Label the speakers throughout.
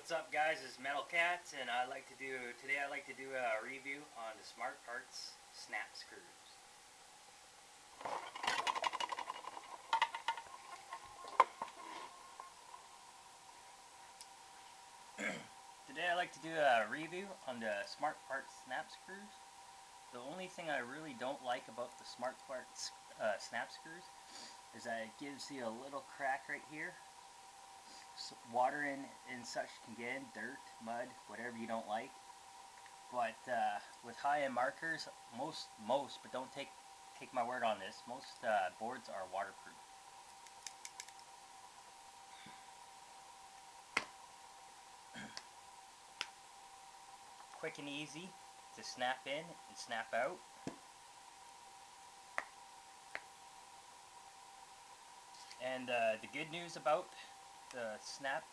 Speaker 1: What's up, guys? It's Metal Cats, and today I'd like to do a review on the smartparts snap screws. Today I'd like to do a review on the smartparts snap screws. The only thing I really don't like about the smartparts snap screws is that it gives you a little crack right here. So water and such can get in, dirt, mud, whatever you don't like. But with high-end markers, most, but don't take my word on this, most boards are waterproof. Quick and easy to snap in and snap out. And the good news about the snap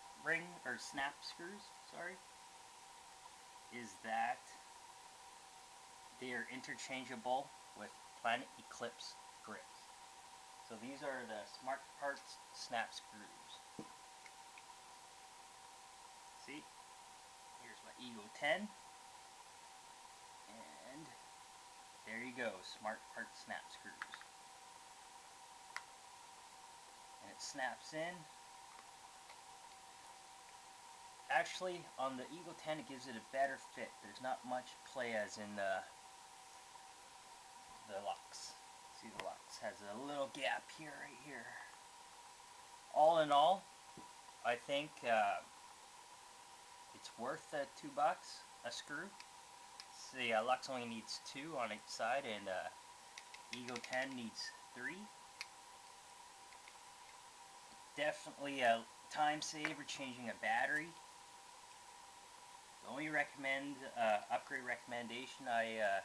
Speaker 1: screws, is that they are interchangeable with Planet Eclipse grips. So these are the smartparts snap screws. See, here's my eg10, and there you go, smartparts snap screws. And it snaps in. Actually, on the eg10 it gives it a better fit. There's not much play as in the luxe. See, the luxe has a little gap here, right here. All in all, I think it's worth the $2 a screw. See, luxe only needs 2 on each side, and eg10 needs 3. Definitely a time saver changing a battery. The only upgrade recommendation I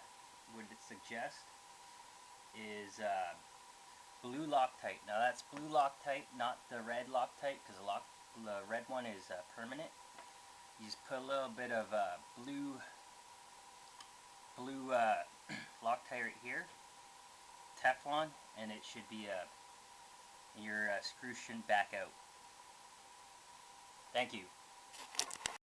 Speaker 1: would suggest is blue Loctite. Now that's blue Loctite, not the red Loctite, because the red one is permanent. You just put a little bit of blue Loctite right here, Teflon, and it should be your screw shouldn't back out. Thank you.